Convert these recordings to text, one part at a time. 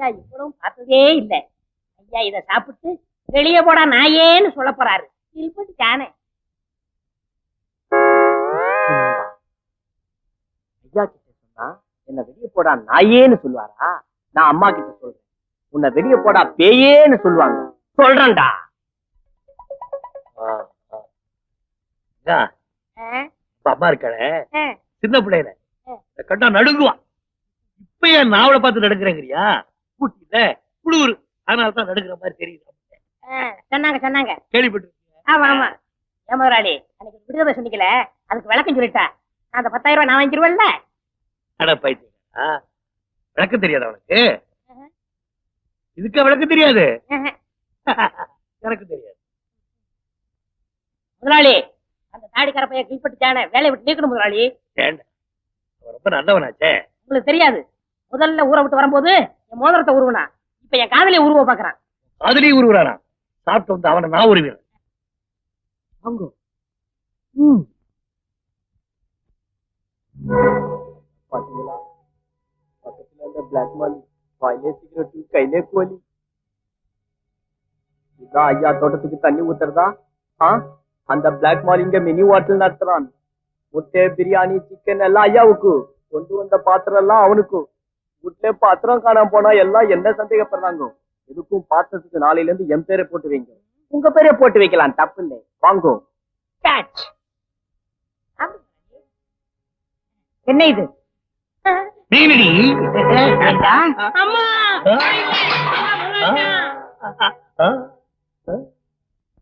ஐயா இவ்வளவும் பார்த்ததே இல்லை. ஐயா இத சாப்பிட்டு வெளியே போடா நாயேன்னு சொல்ல போறாரு. தானே ஐயா கிட்ட சொன்னா என்ன வெளியே போடா நாயேன்னு சொல்லுவாரா? நான் அம்மா கிட்ட சொல்றேன், உன்னை வெளியே போடா பேயேன்னு சொல்லுவாங்க. சொல்றேன்டா. அம்மா இருக்காள சின்ன பிள்ளைல கண்டா நடுங்குவான். இப்ப ஏன் நாவலை பார்த்து நடுங்குறேங்கிறியா? கூட்டில குளிர், அதனாலதான் நடுங்குற மாதிரி தெரியுது. சொன்னாங்க கேள்விப்பட்டு. ஆமா ஆமா. ஏமாறாளி அன்னைக்கு விடுதலை சொன்னிக்கல, அதுக்கு விளக்கம் சொல்லிட்டா. அந்த 10,000 ரூபாய் நான் வாங்கிடுவேன்ல. அட பைத்தியா, விளக்கம் தெரியாது அவனுக்கு? இதுக்கு விளக்கம் தெரியாது. எனக்கு தெரியாது. முதலாளி அந்த தாடிக்கார பையன் கீழ்பட்டுச்சானே, வேலையை விட்டு நீக்கணும் முதலாளி. ரொம்ப நல்லவனாச்சே. உங்களுக்கு தெரியாது, முதல்ல ஊரை விட்டு வரும்போது என் மோதிரத்தை உருவனா, இப்ப என் காதலியை உருவ பாக்குறான். காதலியை உருவுறானா? சாப்பிட்டு வந்து அவனை நான் உருவேன். பாத்தீங்களா, பக்கத்துல அந்த பிளாக் மாலி வாயிலே சிகரெட் கையிலே கோலி. இதான் ஐயா தோட்டத்துக்கு தண்ணி ஊத்துறதா? அந்த பிளாக் மால் இங்க மினி வாட்டல் நடத்துறான். முட்டை பிரியாணி சிக்கன் எல்லாம் ஐயாவுக்கு, கொண்டு வந்த பாத்திரம் எல்லாம் அவனுக்கு. வீட்டுல பாத்திரம் காணாம போனா எல்லாம் என்ன சந்தேகப்படுறாங்க. எதுக்கும் பாத்திரத்துக்கு நாளையில இருந்து என் பேரை போட்டு வைங்க. உங்க பேரை போட்டு வைக்கலாம், தப்பு இல்லை. வாங்கோ. என்ன இது?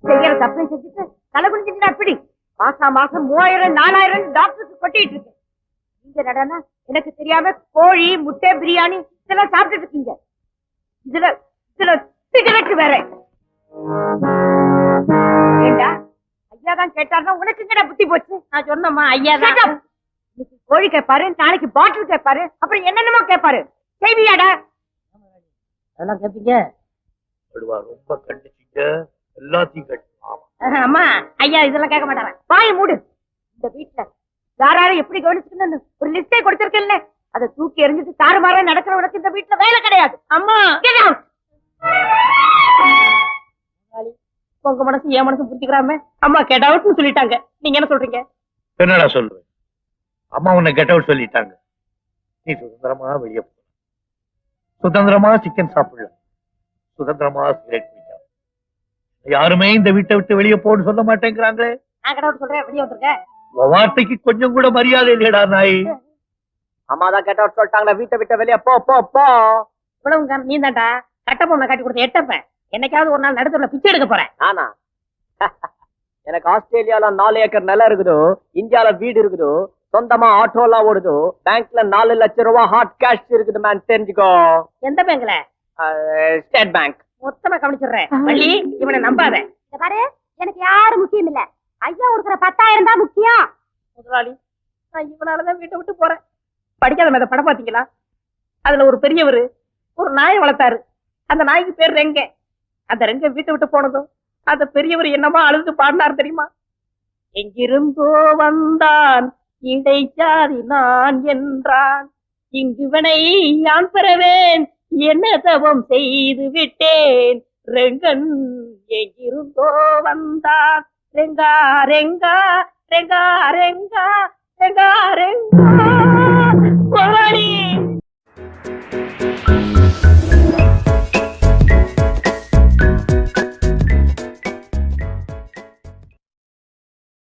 செய்யற தப்பு செஞ்சுட்டு தலை குடிஞ்சிட்டு அப்படி மாசம் 3000 4000 டாக்டருக்கு கொட்டிட்டு இருக்கு. நீங்க நடனா எனக்கு தெரியாம கோழி முட்டை பிரியாணி இதெல்லாம் சாப்பிட்டு இருக்கீங்க. இதுல சிகரெட் வேற. ஏண்டா ஐயா தான் கேட்டாருன்னா உனக்கு எங்கடா புத்தி போச்சு? நான் சொன்னம்மா ஐயா தான். இன்னைக்கு கோழி கேட்பாரு, நாளைக்கு பாட்டில் கேட்பாரு, அப்புறம் என்னென்னமோ கேட்பாரு. செய்வியாடா? அதெல்லாம் கேட்பீங்க. ரொம்ப கண்டிச்சிங்க, எல்லாத்தையும் கட்டு. அம்மா ஐயா இதெல்லாம் கேட்க மாட்டாங்க. வாயை மூடு. இந்த வீட்டுல யாராரும் எப்படி கவனிச்சுக்கணும்னு ஒரு லிஸ்டே கொடுத்திருக்கேன்ல, அதை தூக்கி எறிஞ்சிட்டு தாறுமாறா நடக்கிறவனுக்கு இந்த வீட்டுல வேலை கிடையாது. அம்மா உங்க மனசு என் மனசு புரிஞ்சுக்கிறாம அம்மா கெட் அவுட்னு சொல்லிட்டாங்க. நீங்க என்ன சொல்றீங்க? என்னடா சொல்லுவேன்? அம்மா உன்னை கெட் அவுட் சொல்லிட்டாங்க. நீ சுதந்திரமா வெளியே போ, சுதந்திரமா சிக்கன் சாப்பிடலாம், சுதந்திரமா சிகரெட் குடிக்கலாம். யாருமே இந்த வீட்டை விட்டு வெளியே போன்னு சொல்ல மாட்டேங்கிறாங்களே. நான் கெட் அவுட் சொல்றேன், வெளியே வந்துருக்கேன். வார்த்தைக்கு கொஞ்சம் கூட மரியாதை இல்லையடா நாய். அம்மா தான் கெட் அவுட் சொல்லிட்டாங்களா, வீட்டை விட்டு வெளியே போ போ போ. இவ்வளவு நீ தான்டா கட்டப்பொம்மை காட்டி கொடுத்த எட்டப்ப. என்னைக்காவது ஒரு நாள் நடுத்துல பிச்சை எடுக்க போறேன். ஆனா எனக்கு ஆஸ்திரேலியால 4 ஏக்கர் நிலம் இருக்குதோ, இந்தியால வீடு இருக்குதோ, சொந்தமா ஆட்டோ எல்லாம் ஓடுதோ, பேங்க்ல 4 லட்சம் ரூபாய் ஹாட் கேஷ் இருக்குது மேன், தெரிஞ்சுக்கோ. எந்த பேங்க்ல? State bank. மொத்தமா கவனிச்சிடுறேன். வள்ளி இவனை நம்பாத. பாரு எனக்கு யாரும் முக்கியம் இல்ல, ஐயா கொடுக்குற 10,000 தான் முக்கியம். முதலாளி நான் இவனாலதான் வீட்டை விட்டு போறேன். படிக்காத மேத படம் பாத்தீங்களா? அதுல ஒரு பெரியவர் ஒரு நாயை வளர்த்தாரு. அந்த நாய்க்கு பேர் ரெங்க. அந்த ரெங்க வீட்டை விட்டு போனதும் அந்த பெரியவர் என்னமா அழுது பாடினார் தெரியுமா? எங்கிருந்தோ வந்தான் இடைச்சாதி நான் என்றான், இங்குவனை யான் பெறவேன் என்ன தவம் செய்து விட்டேன். ரெங்கன் எங்கிருந்தோ வந்தான், ரெங்கா ரெங்கா ரெங்கா ரெங்கா ரெங்கா ரெங்கா.